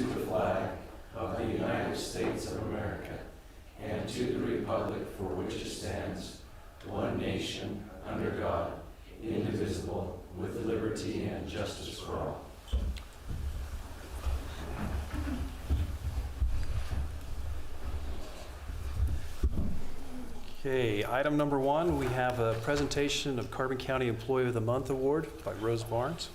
to the flag of the United States of America and to the republic for which it stands, one nation, under God, indivisible, with liberty and justice for all. Okay, item number 1, we have a presentation of Carbon County Employee of the Month Award by Rose Barnes.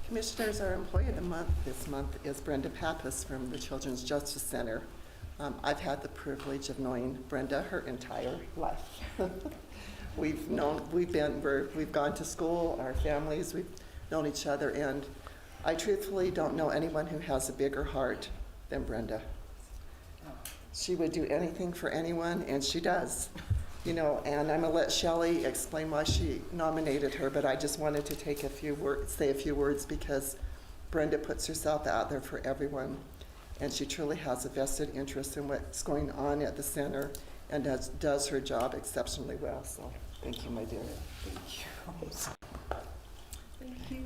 Commissioners, our Employee of the Month this month is Brenda Pappas from the Children's Justice Center. I've had the privilege of knowing Brenda her entire life. We've gone to school, our families, we've known each other, and I truthfully don't know anyone who has a bigger heart than Brenda. She would do anything for anyone, and she does. And I'm gonna let Shelley explain why she nominated her, but I just wanted to say a few words because Brenda puts herself out there for everyone, and she truly has a vested interest in what's going on at the center and does her job exceptionally well. So thank you, my dear. Thank you. Thank you.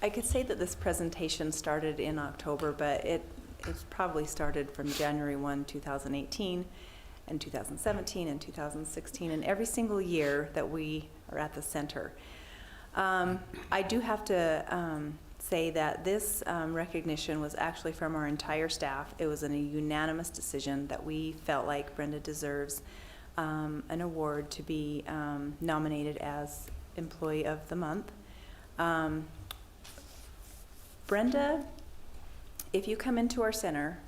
I could say that this presentation started in October, but it's probably started from January 1, 2018, and 2017, and 2016, and every single year that we are at the center. I do have to say that this recognition was actually from our entire staff. It was a unanimous decision that we felt like Brenda deserves an award to be nominated as Employee of the Month. Brenda, if you come into our center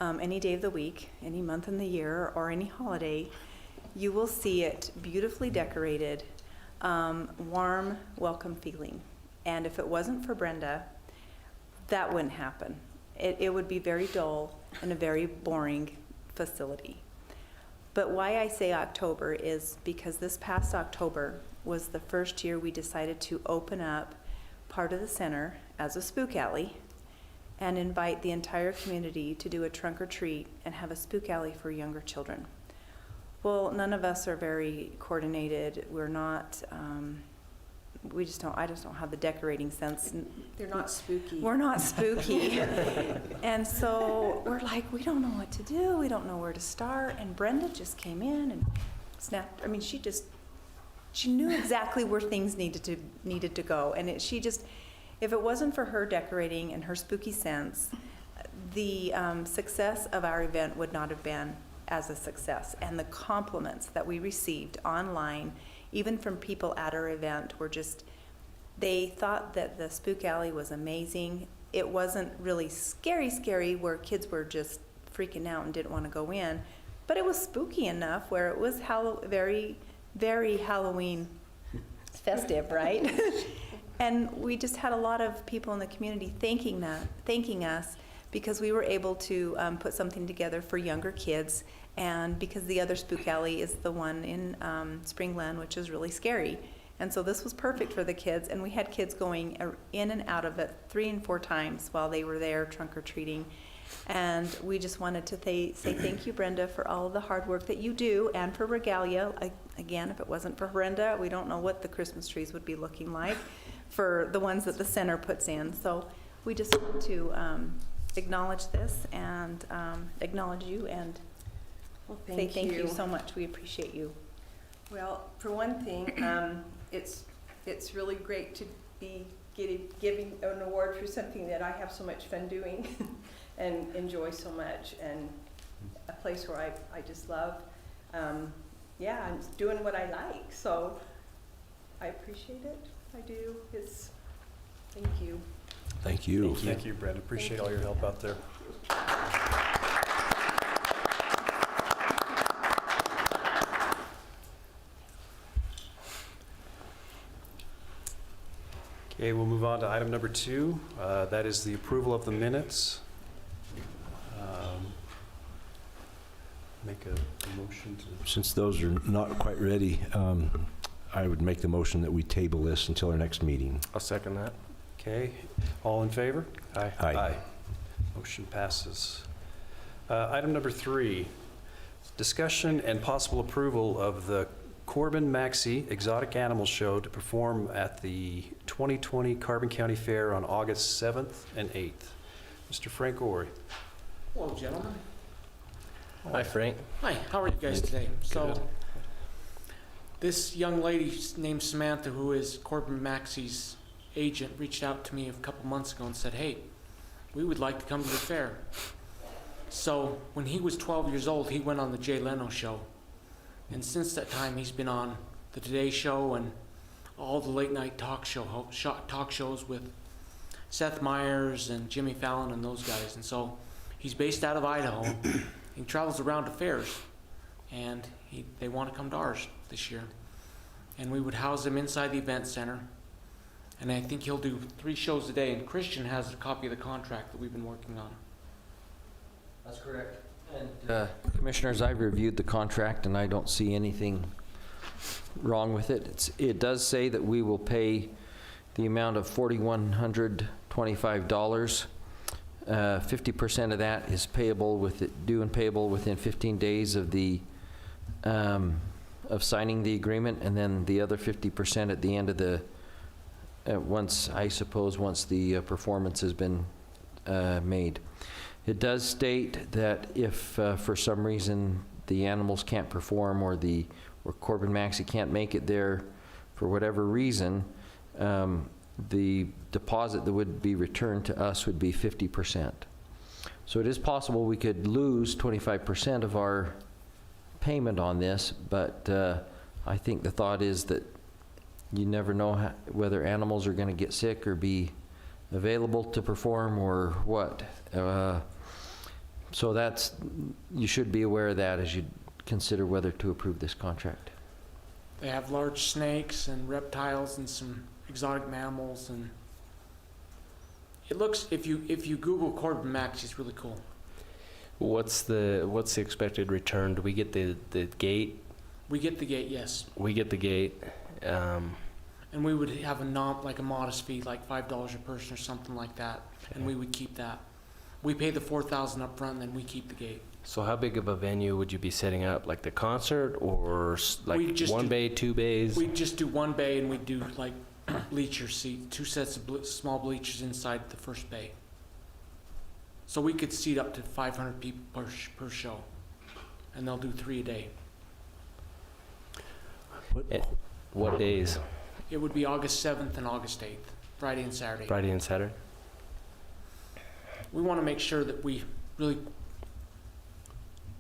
any day of the week, any month in the year, or any holiday, you will see it beautifully decorated, warm, welcome feeling. And if it wasn't for Brenda, that wouldn't happen. It would be very dull and a very boring facility. But why I say October is because this past October was the first year we decided to open up part of the center as a spook alley and invite the entire community to do a trunk or treat and have a spook alley for younger children. Well, none of us are very coordinated. We're not, I just don't have the decorating sense. They're not spooky. We're not spooky. And so we're like, we don't know what to do. We don't know where to start. And Brenda just came in and snapped. I mean, she knew exactly where things needed to go. And if it wasn't for her decorating and her spooky sense, the success of our event would not have been as a success. And the compliments that we received online, even from people at our event, were they thought that the spook alley was amazing. It wasn't really scary where kids were just freaking out and didn't want to go in, but it was spooky enough where it was very, very Halloween festive, right? And we just had a lot of people in the community thanking us because we were able to put something together for younger kids, and because the other spook alley is the one in Springland, which is really scary. And so this was perfect for the kids, and we had kids going in and out of it 3 and 4 times while they were there trunk or treating. And we just wanted to say thank you, Brenda, for all of the hard work that you do, and for Regalia. Again, if it wasn't for Brenda, we don't know what the Christmas trees would be looking like for the ones that the center puts in. So we just want to acknowledge this and acknowledge you and say thank you so much. We appreciate you. Well, for one thing, it's really great to be giving an award for something that I have so much fun doing and enjoy so much, and a place where I just love. I'm doing what I like, so I appreciate it. I do. Thank you. Thank you. Thank you, Brenda. Appreciate all your help out there. Okay, we'll move on to item number 2. That is the approval of the minutes. Make a motion to... Since those are not quite ready, I would make the motion that we table this until our next meeting. I'll second that. Okay, all in favor? Aye. Aye. Motion passes. Item number 3, discussion and possible approval of the Corbin Maxey Exotic Animal Show to perform at the 2020 Carbon County Fair on August 7th and 8th. Mr. Frank Ori. Hello, gentlemen. Hi, Frank. Hi, how are you guys today? Good. So, this young lady named Samantha, who is Corbin Maxey's agent, reached out to me a couple months ago and said, hey, we would like to come to the fair. So, when he was 12 years old, he went on the Jay Leno show. And since that time, he's been on the Today Show and all the late night talk shows with Seth Meyers and Jimmy Fallon and those guys. And so, he's based out of Idaho. He travels around to fairs, and they want to come to ours this year. And we would house him inside the event center. And I think he'll do 3 shows a day. And Christian has a copy of the contract that we've been working on. That's correct. And Commissioners, I've reviewed the contract, and I don't see anything wrong with it. It does say that we will pay the amount of $4,125. 50% of that is payable due and payable within 15 days of the of signing the agreement, and then the other 50% at the end of the once the performance has been made. It does state that if for some reason the animals can't perform or Corbin Maxey can't make it there for whatever reason, the deposit that would be returned to us would be 50%. So it is possible we could lose 25% of our payment on this, but I think the thought is that you never know whether animals are going to get sick or be available to perform or what. So you should be aware of that as you consider whether to approve this contract. They have large snakes and reptiles and some exotic mammals, and it looks, if you Google Corbin Maxey, it's really cool. What's the expected return? Do we get the gate? We get the gate, yes. We get the gate. And we would have a modest fee, like $5 a person or something like that, and we would keep that. We pay the $4,000 up front, and then we keep the gate. So how big of a venue would you be setting up? Like the concert, or like one bay, 2 bays? We'd just do 1 bay, and we'd do like bleacher seat, 2 sets of small bleachers inside the first bay. So we could seat up to 500 people per show, and they'll do 3 a day. What days? It would be August 7th and August 8th, Friday and Saturday. Friday and Saturday? We want to make sure that we really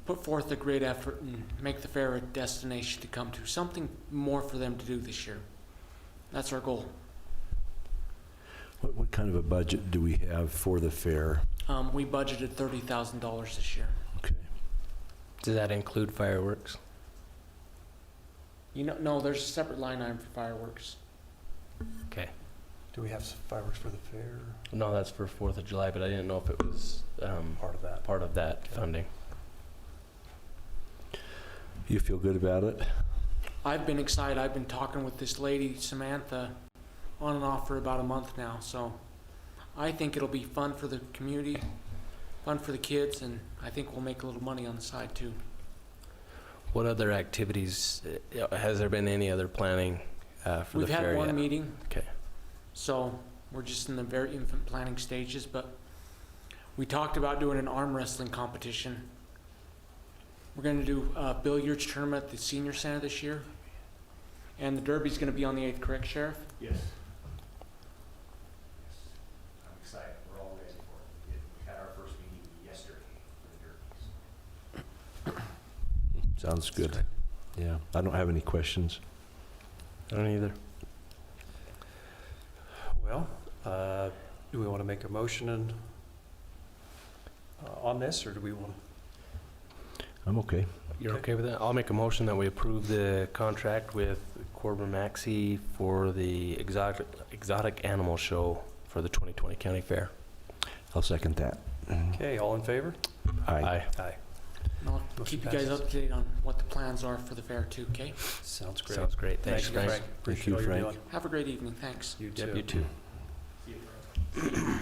put forth a great effort and make the fair a destination to come to, something more for them to do this year. That's our goal. What kind of a budget do we have for the fair? We budgeted $30,000 this year. Okay. Does that include fireworks? No, there's a separate line item for fireworks. Okay. Do we have some fireworks for the fair? No, that's for 4th of July, but I didn't know if it was part of that funding. You feel good about it? I've been excited. I've been talking with this lady, Samantha, on and off for about a month now. So I think it'll be fun for the community, fun for the kids, and I think we'll make a little money on the side too. What other activities, has there been any other planning for We've the fair had yet? one meeting. Okay. So we're just in the very infant planning stages, but we talked about doing an arm wrestling competition. We're going to do a billiards tournament at the senior center this year, and the derby's going to be on the 8th, correct, Sheriff? Yes. I'm excited. We're all ready for it. We had our first meeting yesterday for the derbies. Sounds good. Yeah, I don't have any questions. I don't either. Well, do we want to make a motion on this, or do we want? I'm okay. You're okay with that? I'll make a motion that we approve the contract with Corbin Maxey for the exotic animal show for the 2020 County Fair. I'll second that. Okay, all in favor? Aye. Aye. And I'll keep you guys up to date on what the plans are for the fair too, okay? Sounds great. Sounds great. Thanks, Thank you, Frank. Appreciate you, all you're Frank. doing. Have a great evening. Thanks. You Yep, too. you too. See you, Frank.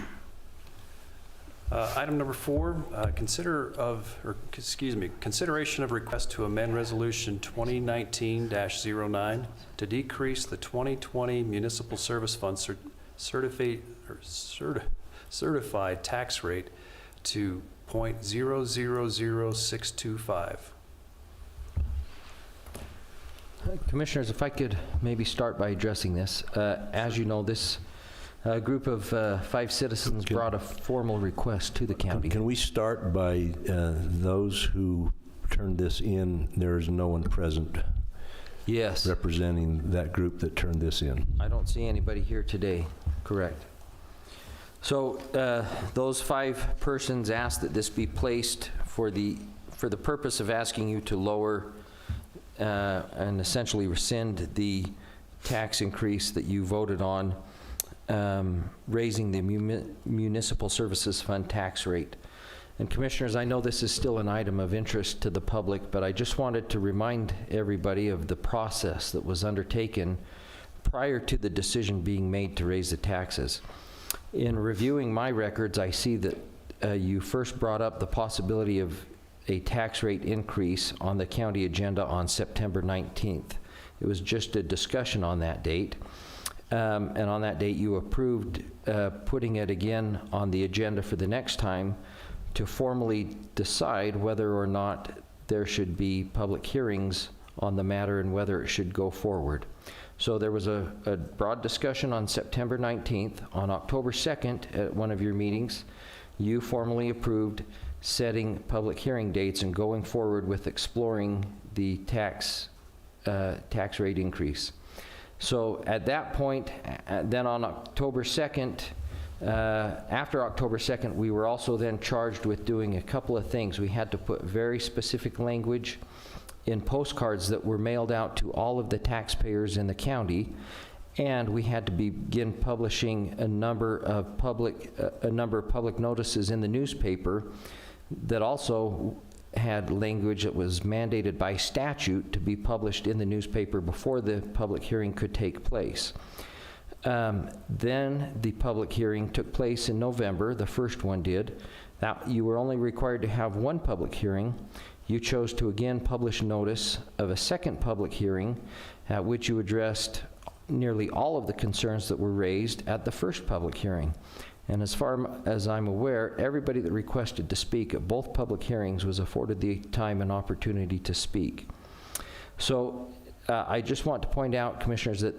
Item number 4, consideration of request to amend Resolution 2019-09 to decrease the 2020 Municipal Service Fund certified tax rate to .000625. Commissioners, if I could maybe start by addressing this. As you know, this group of 5 citizens brought a formal request to the county. Can we start by those who turned this in? There is no one present Yes. representing that group that turned this in. I don't see anybody here today. Correct. So those 5 persons asked that this be placed for the purpose of asking you to lower and essentially rescind the tax increase that you voted on, raising the Municipal Services Fund tax rate. And Commissioners, I know this is still an item of interest to the public, but I just wanted to remind everybody of the process that was undertaken prior to the decision being made to raise the taxes. In reviewing my records, I see that you first brought up the possibility of a tax rate increase on the county agenda on September 19th. It was just a discussion on that date. And on that date, you approved putting it again on the agenda for the next time to formally decide whether or not there should be public hearings on the matter and whether it should go forward. So there was a broad discussion on September 19th. On October 2nd, at one of your meetings, you formally approved setting public hearing dates and going forward with exploring the tax rate increase. So at that point, then on October 2nd, after October 2nd, we were also then charged with doing a couple of things. We had to put very specific language in postcards that were mailed out to all of the taxpayers in the county, and we had to begin publishing a number of public notices in the newspaper that also had language that was mandated by statute to be published in the newspaper before the public hearing could take place. Then the public hearing took place in November, the first one did. You were only required to have one public hearing. You chose to again publish notice of a second public hearing at which you addressed nearly all of the concerns that were raised at the first public hearing. And as far as I'm aware, everybody that requested to speak at both public hearings was afforded the time and opportunity to speak. So I just want to point out, Commissioners, that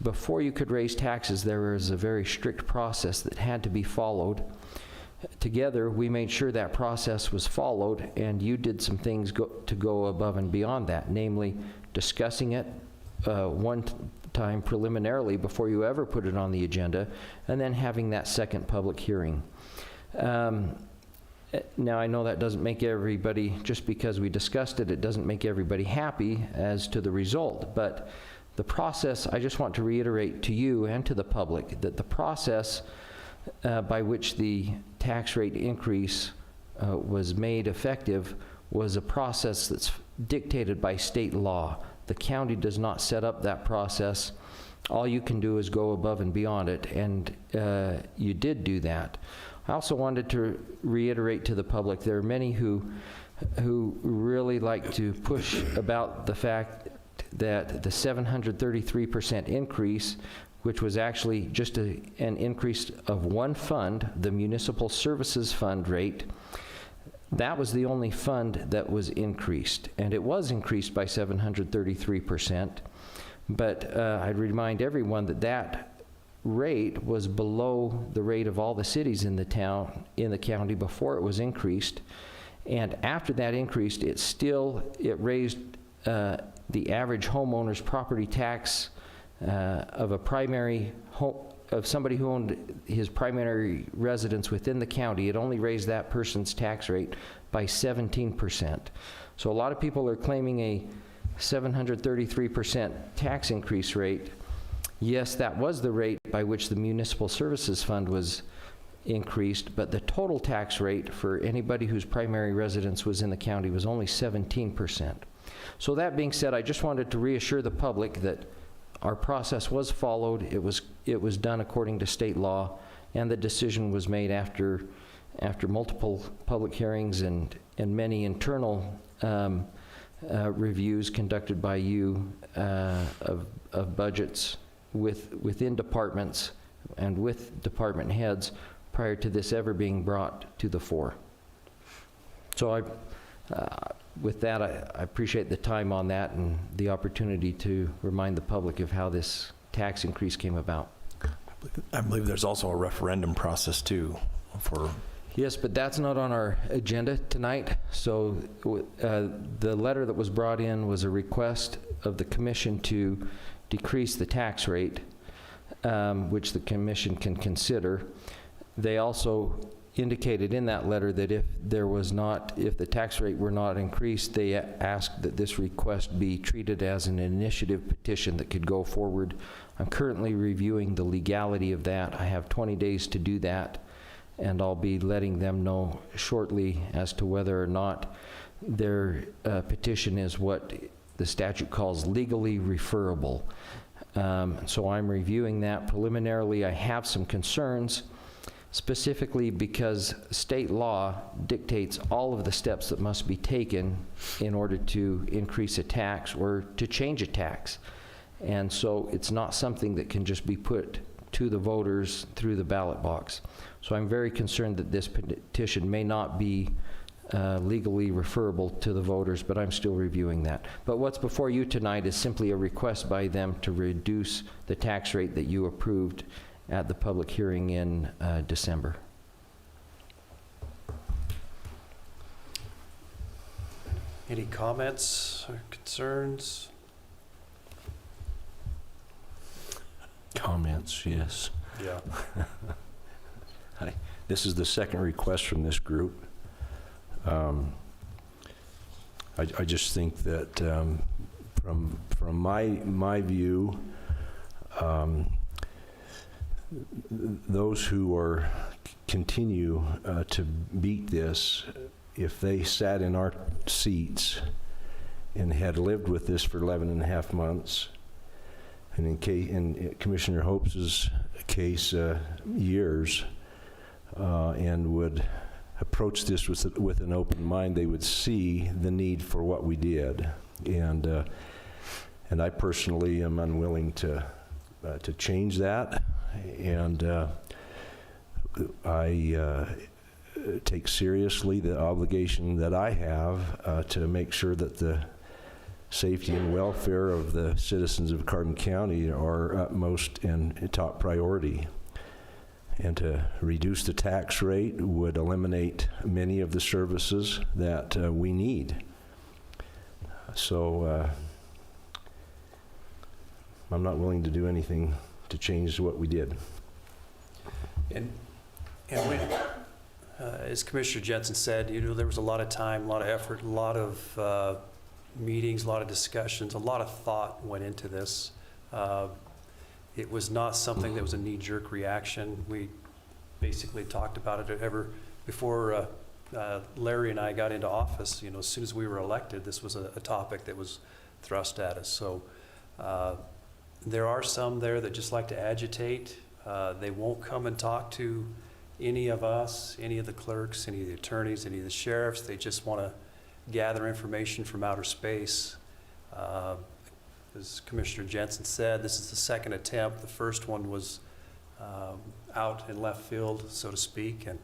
before you could raise taxes, there was a very strict process that had to be followed. Together, we made sure that process was followed, and you did some things to go above and beyond that, namely discussing it one time preliminarily before you ever put it on the agenda, and then having that second public hearing. Now, I know that doesn't make everybody, just because we discussed it, it doesn't make everybody happy as to the result, but the process, I just want to reiterate to you and to the public that the process by which the tax rate increase was made effective was a process that's dictated by state law. The county does not set up that process. All you can do is go above and beyond it, and you did do that. I also wanted to reiterate to the public, there are many who really like to push about the fact that the 733% increase, which was actually just an increase of one fund, the Municipal Services Fund rate, that was the only fund that was increased, and it was increased by 733%. But I'd remind everyone that that rate was below the rate of all the cities in the county before it was increased. And after that increased, it raised the average homeowner's property tax of a primary home, of somebody who owned his primary residence within the county. It only raised that person's tax rate by 17%. So a lot of people are claiming a 733% tax increase rate. Yes, that was the rate by which the Municipal Services Fund was increased, but the total tax rate for anybody whose primary residence was in the county was only 17%. So that being said, I just wanted to reassure the public that our process was followed, it was done according to state law, and the decision was made after after multiple public hearings and many internal reviews conducted by you of budgets within departments and with department heads prior to this ever being brought to the fore. So with that, I appreciate the time on that and the opportunity to remind the public of how this tax increase came about. I believe there's also a referendum process too for... Yes, but that's not on our agenda tonight. So the letter that was brought in was a request of the commission to decrease the tax rate, which the commission can consider. They also indicated in that letter that if the tax rate were not increased, they asked that this request be treated as an initiative petition that could go forward. I'm currently reviewing the legality of that. I have 20 days to do that, and I'll be letting them know shortly as to whether or not their petition is what the statute calls legally referable. So I'm reviewing that. Preliminarily, I have some concerns, specifically because state law dictates all of the steps that must be taken in order to increase a tax or to change a tax. And so it's not something that can just be put to the voters through the ballot box. So I'm very concerned that this petition may not be legally referable to the voters, but I'm still reviewing that. But what's before you tonight is simply a request by them to reduce the tax rate that you approved at the public hearing in December. Any comments or concerns? Comments, yes. Yeah. This is the second request from this group. I just think that from my view, those who continue to beat this, if they sat in our seats and had lived with this for 11 and a half months, and in Commissioner Hope's case, years, and would approach this with an open mind, they would see the need for what we did. And I personally am unwilling to change that. And I take seriously the obligation that I have to make sure that the safety and welfare of the citizens of Carbon County are utmost and top priority. And to reduce the tax rate would eliminate many of the services that we need. So I'm not willing to do anything to change what we did. And when, as Commissioner Jensen said, there was a lot of time, a lot of effort, a lot of meetings, a lot of discussions, a lot of thought went into this. It was not something that was a knee-jerk reaction. We basically talked about it before Larry and I got into office. As soon as we were elected, this was a topic that was thrust at us. So there are some there that just like to agitate. They won't come and talk to any of us, any of the clerks, any of the attorneys, any of the sheriffs. They just want to gather information from outer space. As Commissioner Jensen said, this is the second attempt. The first one was out in left field, so to speak, and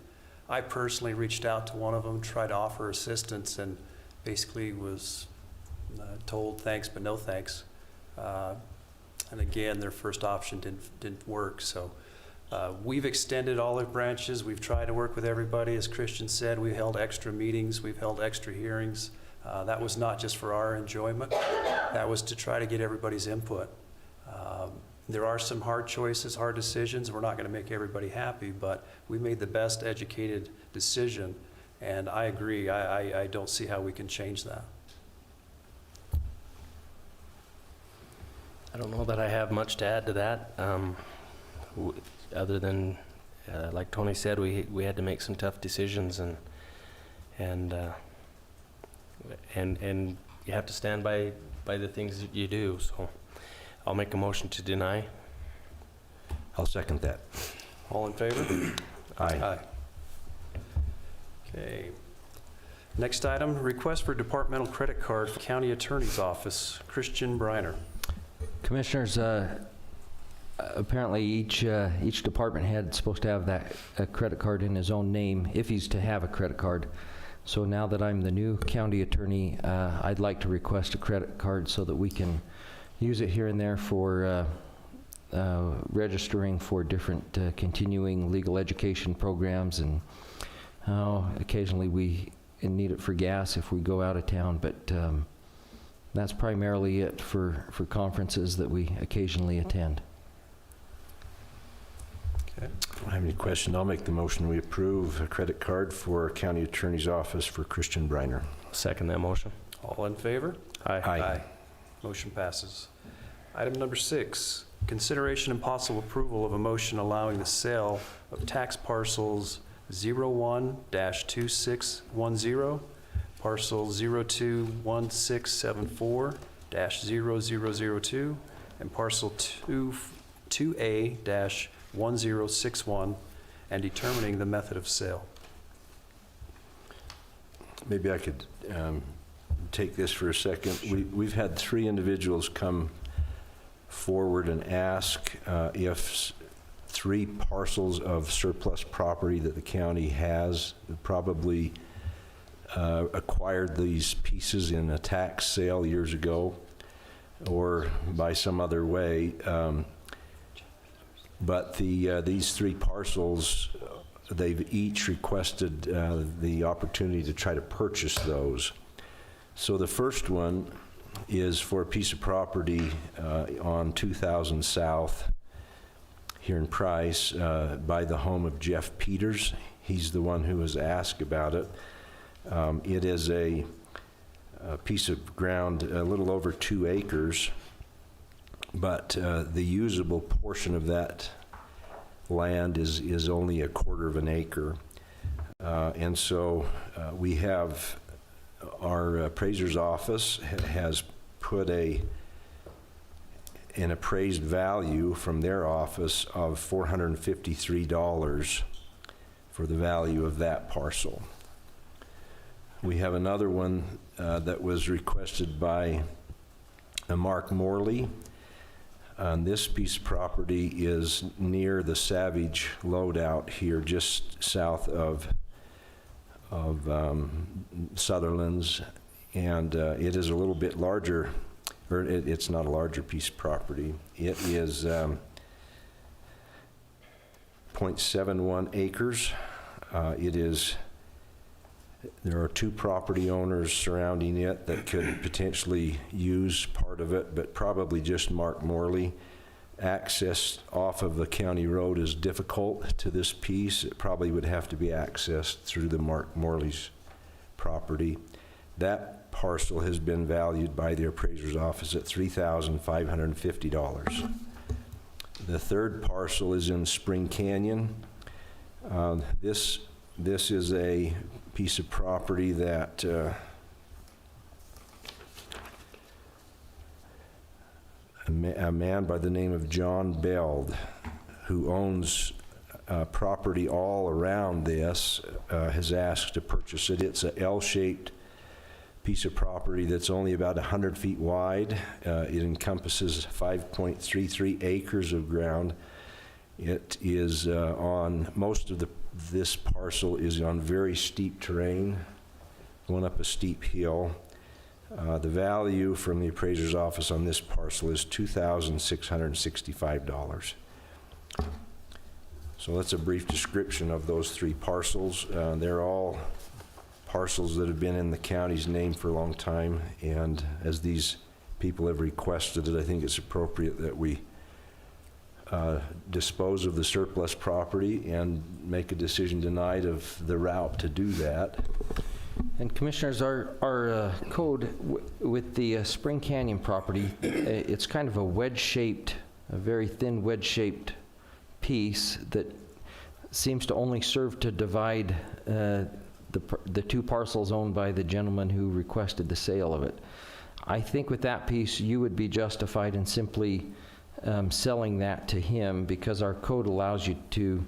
I personally reached out to one of them, tried to offer assistance, and basically was told thanks but no thanks. And again, their first option didn't work. So we've extended olive branches. We've tried to work with everybody. As Christian said, we held extra meetings. We've held extra hearings. That was not just for our enjoyment. That was to try to get everybody's input. There are some hard choices, hard decisions. We're not going to make everybody happy, but we made the best educated decision. And I agree. I don't see how we can change that. I don't know that I have much to add to that, other than, like Tony said, we had to make some tough decisions, and you have to stand by the things that you do. So I'll make a motion to deny. I'll second that. All in favor? Aye. Okay. Next item, request for departmental credit card for County Attorney's Office, Christian Briner. Commissioners, apparently each department head is supposed to have a credit card in his own name, if he's to have a credit card. So now that I'm the new county attorney, I'd like to request a credit card so that we can use it here and there for registering for different continuing legal education programs, and occasionally we need it for gas if we go out of town, but that's primarily it for conferences that we occasionally attend. Okay. I don't have any question. I'll make the motion. We approve a credit card for County Attorney's Office for Christian Briner. Second that motion. All in favor? Aye. Motion passes. Item number 6, consideration and possible approval of a motion allowing the sale of tax parcels 01-2610, parcel 021674-0002, and parcel 2A-1061, and determining the method of sale. Maybe I could take this for a second. We've had 3 individuals come forward and ask if 3 parcels of surplus property that the county has probably acquired these pieces in a tax sale years ago or by some other way. But these 3 parcels, they've each requested the opportunity to try to purchase those. So the first one is for a piece of property on 2000 South here in Price by the home of Jeff Peters. He's the one who was asked about it. It is a piece of ground a little over 2 acres, but the usable portion of that land is only 1/4 of an acre. And so we have our appraiser's office has put an appraised value from their office of $453 for the value of that parcel. We have another one that was requested by Mark Morley. This piece of property is near the Savage loadout here, just south of Sutherland's, and it is a little bit larger, or it's not a larger piece of property. It is 0.71 acres. There are 2 property owners surrounding it that could potentially use part of it, but probably just Mark Morley. Access off of the county road is difficult to this piece. It probably would have to be accessed through the Mark Morley's property. That parcel has been valued by the appraiser's office at $3,550. The third parcel is in Spring Canyon. This is a piece of property that a man by the name of John Beld, who owns property all around this, has asked to purchase it. It's a L-shaped piece of property that's only about 100 feet wide. It encompasses 5.33 acres of ground. It is on most of this parcel is on very steep terrain, going up a steep hill. The value from the appraiser's office on this parcel is $2,665. So that's a brief description of those 3 parcels. They're all parcels that have been in the county's name for a long time, and as these people have requested it, I think it's appropriate that we dispose of the surplus property and make a decision tonight of the route to do that. And Commissioners, our code with the Spring Canyon property, it's kind of a wedge-shaped, a very thin wedge-shaped piece that seems to only serve to divide the 2 parcels owned by the gentleman who requested the sale of it. I think with that piece, you would be justified in simply selling that to him, because our code allows you to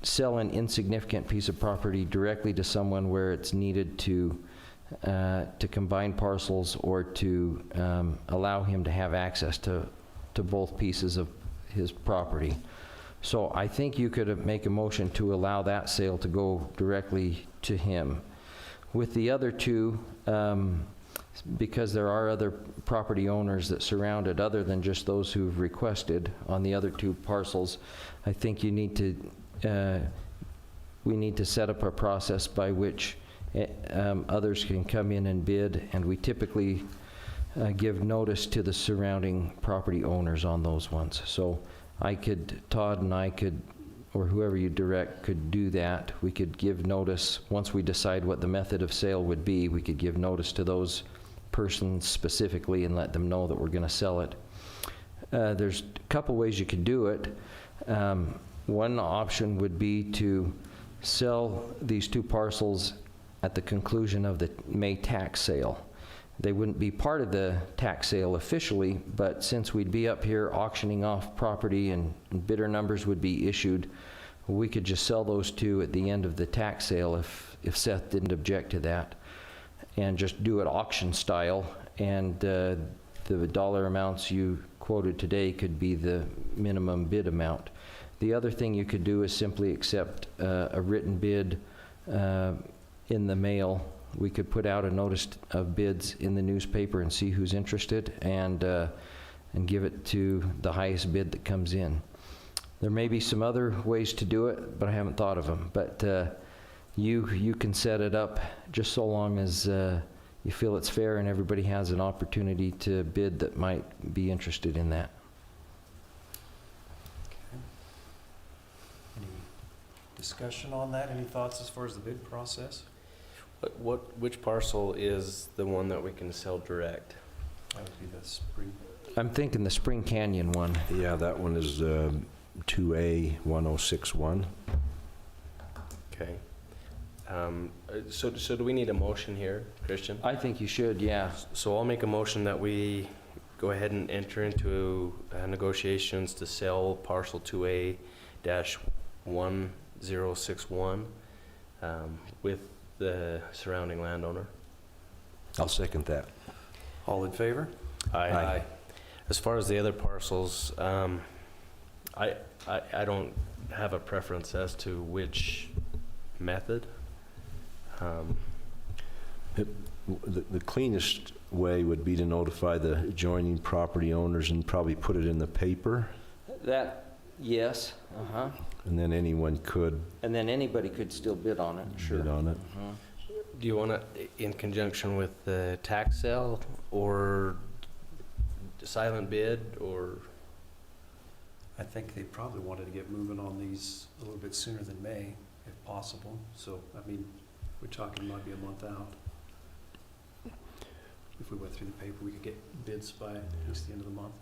sell an insignificant piece of property directly to someone where it's needed to combine parcels or to allow him to have access to both pieces of his property. So I think you could make a motion to allow that sale to go directly to him. With the other two, because there are other property owners that surround it other than just those who've requested on the other two parcels, I think you need to, we need to set up a process by which others can come in and bid, and we typically give notice to the surrounding property owners on those ones. So Todd and I could, or whoever you direct could do that. We could give notice, once we decide what the method of sale would be, we could give notice to those persons specifically and let them know that we're going to sell it. There's a couple ways you could do it. One option would be to sell these two parcels at the conclusion of the May tax sale. They wouldn't be part of the tax sale officially, but since we'd be up here auctioning off property and bidder numbers would be issued, we could just sell those two at the end of the tax sale if Seth didn't object to that, and just do it auction style, and the dollar amounts you quoted today could be the minimum bid amount. The other thing you could do is simply accept a written bid in the mail. We could put out a notice of bids in the newspaper and see who's interested, and give it to the highest bid that comes in. There may be some other ways to do it, but I haven't thought of them. But you can set it up just so long as you feel it's fair and everybody has an opportunity to bid that might be interested in that. Any discussion on that? Any thoughts as far as the bid process? Which parcel is the one that we can sell direct? That would be the spring. I'm thinking the Spring Canyon one. Yeah, that one is 2A 1061. Okay. So do we need a motion here, Christian? I think you should, yeah. So I'll make a motion that we go ahead and enter into negotiations to sell parcel 2A-1061 with the surrounding landowner. I'll second that. All in favor? Aye. As far as the other parcels, I don't have a preference as to which method. The cleanest way would be to notify the adjoining property owners and probably put it in the paper, That, yes, and then anyone could and then anybody could still bid on it, sure. bid on it. Do you want to, in conjunction with the tax sale, or silent bid, or? I think they probably wanted to get moving on these a little bit sooner than May, if possible. So, I mean, we're talking might be a month out. If we went through the paper, we could get bids by at least the end of the month.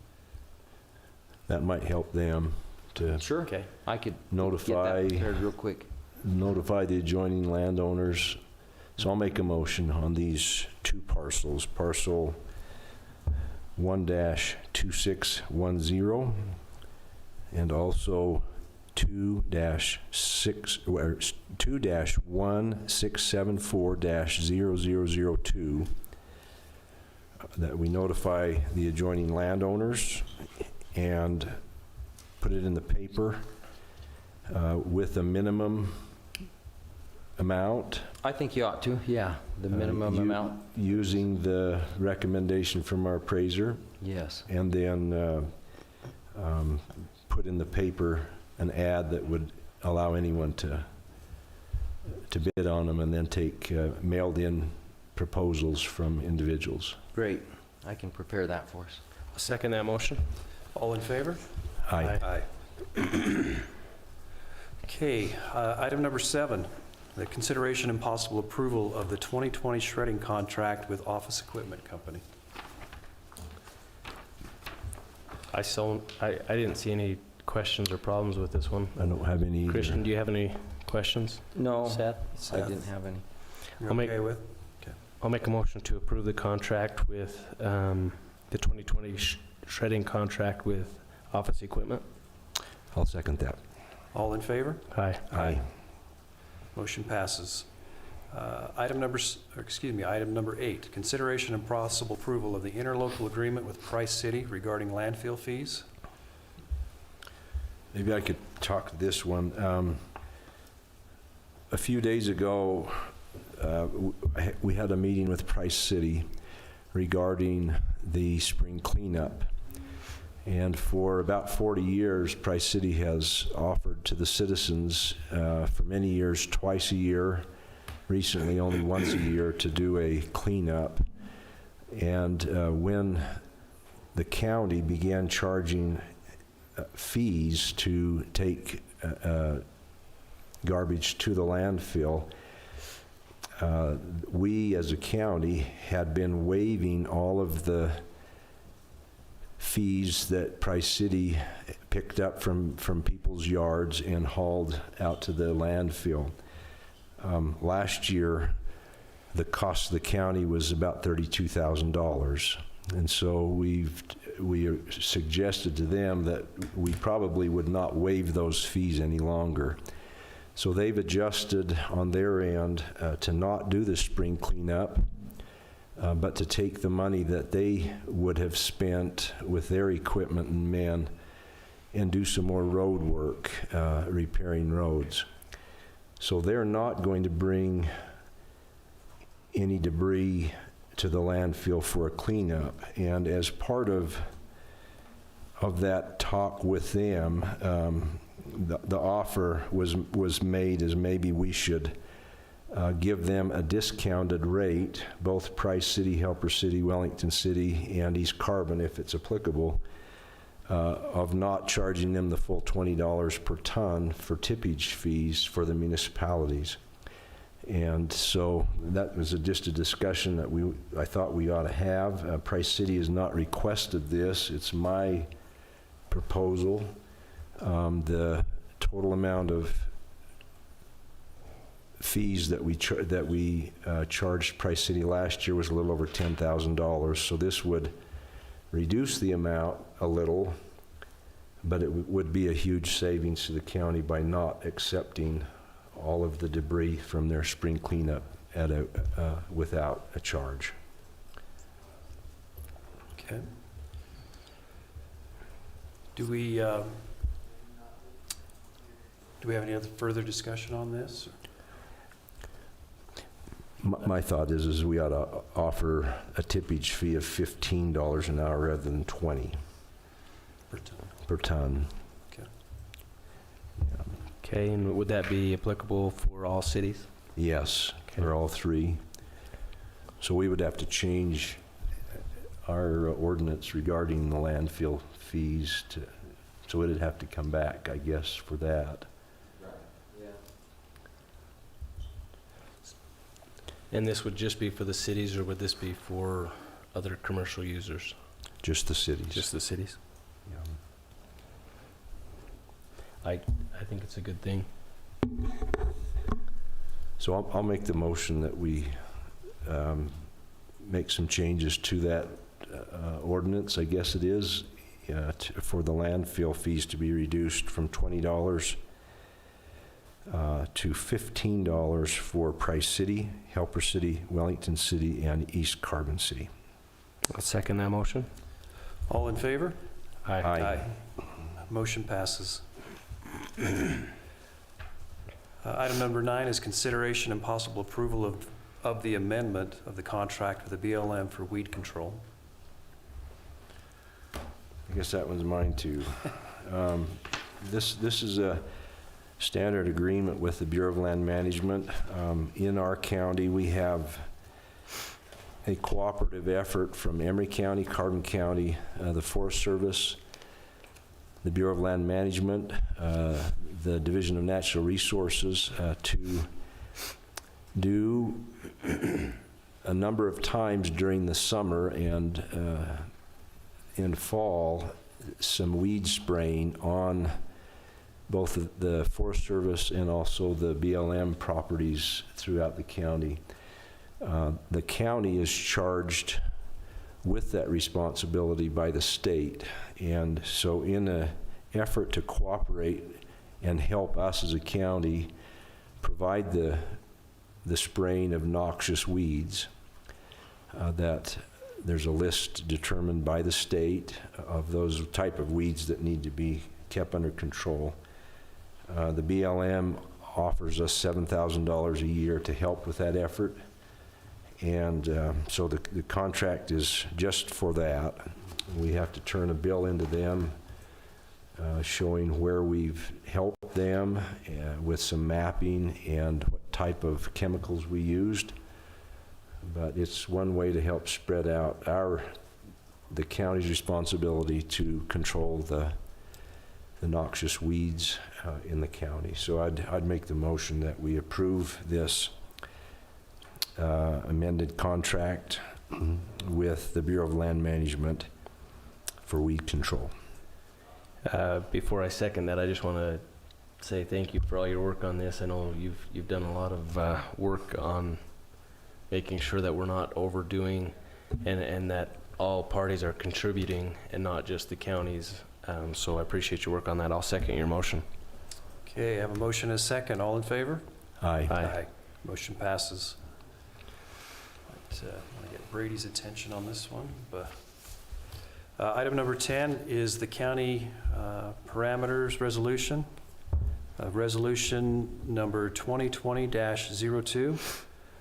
That might help them to Sure. Okay. I could notify get that prepared real quick. the adjoining landowners. So I'll make a motion on these two parcels, parcel 1-2610 and also 2-1674-0002, that we notify the adjoining landowners and put it in the paper with a minimum amount. I think you ought to, yeah, the minimum amount. Using the recommendation from our appraiser, Yes. and then put in the paper an ad that would allow anyone to bid on them, and then take mailed in proposals from individuals. Great. I can prepare that for us. I'll second that motion. All in favor? Aye. Okay, item number 7, the consideration and possible approval of the 2020 shredding contract with Office Equipment Company. I didn't see any questions or problems with this one. I don't have any either. Christian, do you have any questions? No, Seth? I didn't have any. You're I'll make- okay with? I'll make a motion to approve the contract with, the 2020 shredding contract with Office Equipment. I'll second that. All in favor? Aye. Aye. Motion passes. Item number 8, consideration and possible approval of the interlocal agreement with Price City regarding landfill fees. Maybe I could talk this one. A few days ago, we had a meeting with Price City regarding the spring cleanup. And for about 40 years, Price City has offered to the citizens for many years, twice a year, recently only once a year, to do a cleanup. And when the county began charging fees to take garbage to the landfill, we as a county had been waiving all of the fees that Price City picked up from people's yards and hauled out to the landfill. Last year, the cost of the county was about $32,000. And so we suggested to them that we probably would not waive those fees any longer. So they've adjusted on their end to not do the spring cleanup, but to take the money that they would have spent with their equipment and men and do some more road work, repairing roads. So they're not going to bring any debris to the landfill for a cleanup. And as part of that talk with them, the offer was made as maybe we should give them a discounted rate, both Price City, Helper City, Wellington City, and East Carbon, if it's applicable, of not charging them the full $20 per ton for tippage fees for the municipalities. And so that was just a discussion that I thought we ought to have. Price City has not requested this. It's my proposal. The total amount of fees that we charged Price City last year was a little over $10,000. So this would reduce the amount a little, but it would be a huge savings to the county by not accepting all of the debris from their spring cleanup without a charge. Okay. Do we have any other further discussion on this? My thought is we ought to offer a tippage fee of $15 an hour rather than $20 per ton. Okay. Yeah. Okay, and would that be applicable for all cities? Yes, Okay. for all three. So we would have to change our ordinance regarding the landfill fees so it'd have to come back, I guess, for that. And this would just be for the cities, or would this be for other commercial users? Just the cities. Just the cities? Yeah. I think it's a good thing. So I'll make the motion that we make some changes to that ordinance, I guess it is, for the landfill fees to be reduced from $20 to $15 for Price City, Helper City, Wellington City, and East Carbon City. I'll second that motion. All in favor? Aye. Motion passes. Item number 9 is consideration and possible approval of the amendment of the contract with the BLM for weed control. I guess that one's mine too. This is a standard agreement with the Bureau of Land Management. In our county, we have a cooperative effort from Emery County, Carbon County, the Forest Service, the Bureau of Land Management, the Division of Natural Resources, to do a number of times during the summer and in fall some weed spraying on both the Forest Service and also the BLM properties throughout the county. The county is charged with that responsibility by the state, and so in an effort to cooperate and help us as a county provide the spraying of noxious weeds. That there's a list determined by the state of those type of weeds that need to be kept under control. The BLM offers us $7,000 a year to help with that effort. And so the contract is just for that. We have to turn a bill into them showing where we've helped them with some mapping and what type of chemicals we used. But it's one way to help spread out the county's responsibility to control the noxious weeds in the county. So I'd make the motion that we approve this amended contract with the Bureau of Land Management for weed control. Before I second that, I just want to say thank you for all your work on this. I know you've done a lot of work on making sure that we're not overdoing and that all parties are contributing and not just the counties. So I appreciate your work on that. I'll second your motion. Okay, I have a motion and a second. All in favor? Aye. Motion passes. I want to get Brady's attention on this one. But item number 10 is the county parameters resolution. Resolution number 2020-02.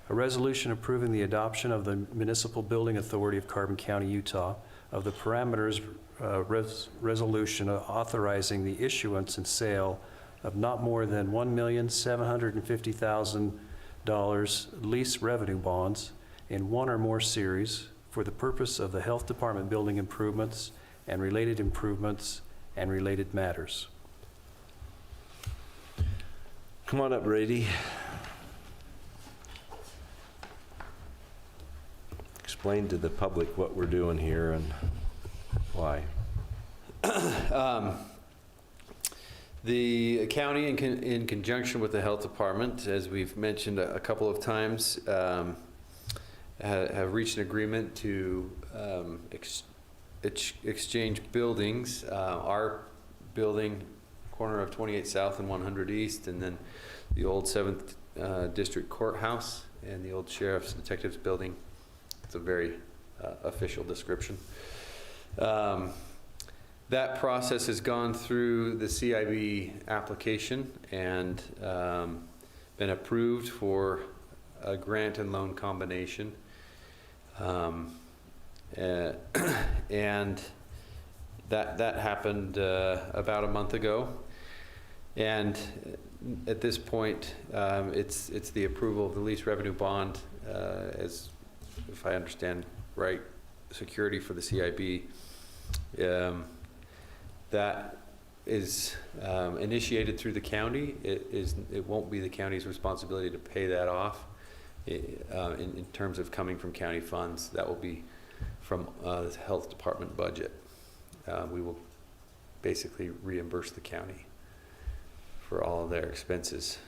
A resolution approving the adoption of the Municipal Building Authority of Carbon County, Utah, of the parameters resolution authorizing the issuance and sale of not more than $1,750,000 lease revenue bonds in one or more series for the purpose of the Health Department building improvements and related matters. Come on up, Brady. Explain to the public what we're doing here and why. The county, in conjunction with the health department, as we've mentioned a couple of times, have reached an agreement to exchange buildings. Our building, corner of 28 South and 100 East, and then the old 7th District Courthouse and the old Sheriff's Detectives Building. It's a very official description. That process has gone through the CIB application and been approved for a grant and loan combination. And that happened about a month ago. And at this point, it's the approval of the lease revenue bond as, if I understand right, security for the CIB. That is initiated through the county. It won't be the county's responsibility to pay that off in terms of coming from county funds. That will be from the health department budget. We will basically reimburse the county for all of their expenses.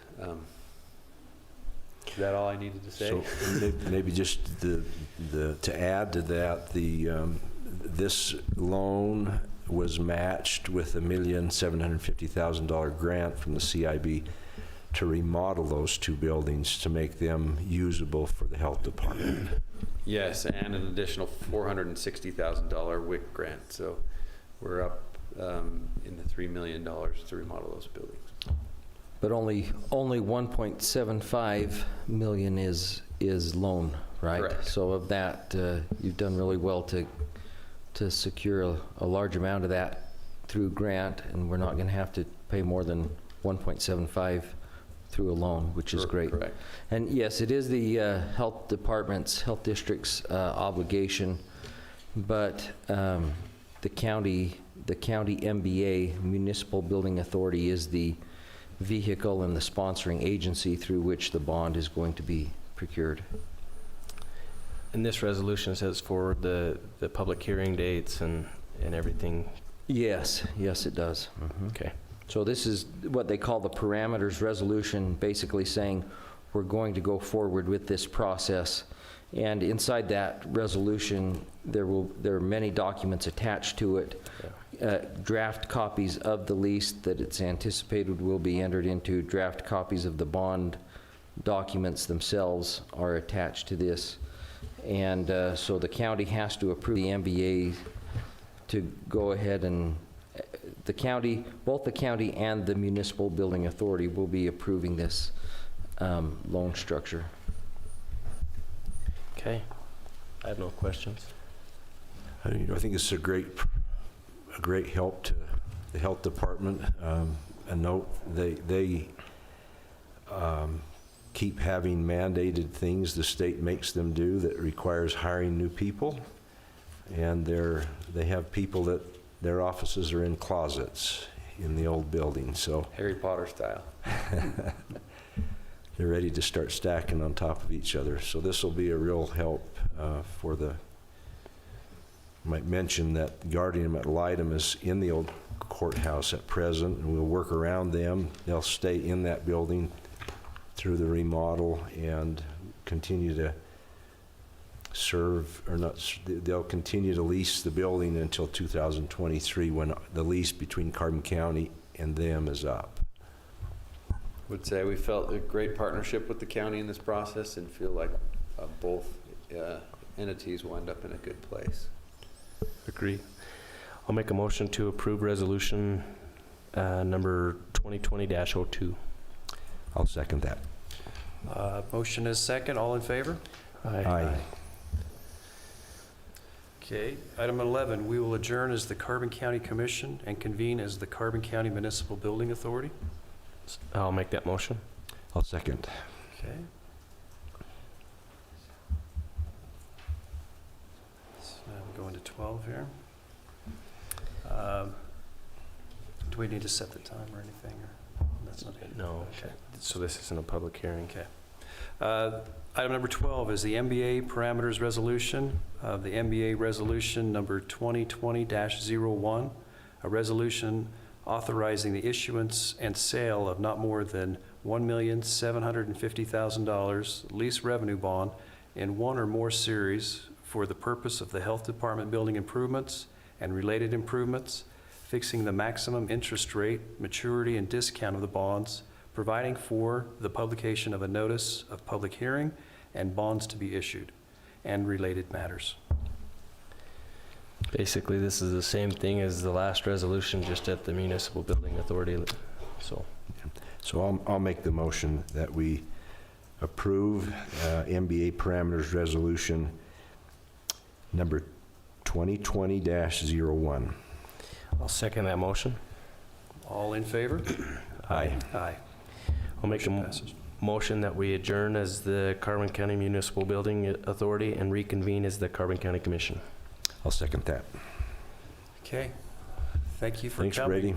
Is that all I needed to say? So maybe just to add to that, this loan was matched with a $1,750,000 grant from the CIB to remodel those two buildings to make them usable for the health department. Yes, and an additional $460,000 WIC grant. So we're up in the $3 million to remodel those buildings. But only 1.75 million is loan, right? Correct. So of that, you've done really well to secure a large amount of that through grant, and we're not going to have to pay more than 1.75 through a loan, which is great. Correct. And yes, it is the health department's, health district's obligation, but the county MBA, Municipal Building Authority, is the vehicle and the sponsoring agency through which the bond is going to be procured. And this resolution says for the public hearing dates and everything. Yes, it does. Okay. So this is what they call the parameters resolution, basically saying we're going to go forward with this process. And inside that resolution, there are many documents attached to it. draft copies of the lease that it's anticipated will be entered into. Draft copies of the bond documents themselves are attached to this. And so the county has to approve the MBA to go ahead and, the county, both the county and the Municipal Building Authority will be approving this loan structure. Okay. I have no questions. I think it's a great help to the health department. A note, they keep having mandated things the state makes them do that requires hiring new people. And they have people that their offices are in closets in the old building, so. Harry Potter style. They're ready to start stacking on top of each other. So this will be a real help for the, I might mention that Guardian ad litem is in the old courthouse at present, and we'll work around them. They'll stay in that building through the remodel and continue to serve, or not, they'll continue to lease the building until 2023 when the lease between Carbon County and them is up. Would say we felt a great partnership with the county in this process and feel like both entities wind up in a good place. Agree. I'll make a motion to approve resolution number 2020-02. I'll second that. Motion is second. All in favor? Aye. Okay. Item 11, we will adjourn as the Carbon County Commission and convene as the Carbon County Municipal Building Authority. I'll make that motion. I'll second. Okay. So now we're going to 12 here. Do we need to set the time or anything? Or that's not it? No. Okay. So this isn't a public hearing. Okay. Item number 12 is the MBA parameters resolution. The MBA resolution number 2020-01, a resolution authorizing the issuance and sale of not more than $1,750,000 lease revenue bond in one or more series for the purpose of the Health Department building improvements and related improvements, fixing the maximum interest rate, maturity, and discount of the bonds, providing for the publication of a notice of public hearing and bonds to be issued, and related matters. Basically, this is the same thing as the last resolution, just at the Municipal Building Authority. So I'll make the motion that we approve MBA parameters resolution number 2020-01. I'll second that motion. All in favor? Aye. Aye. I'll make a Motion passes. motion that we adjourn as the Carbon County Municipal Building Authority and reconvene as the Carbon County Commission. I'll second that. Okay. Thank you for Thanks, coming. Brady.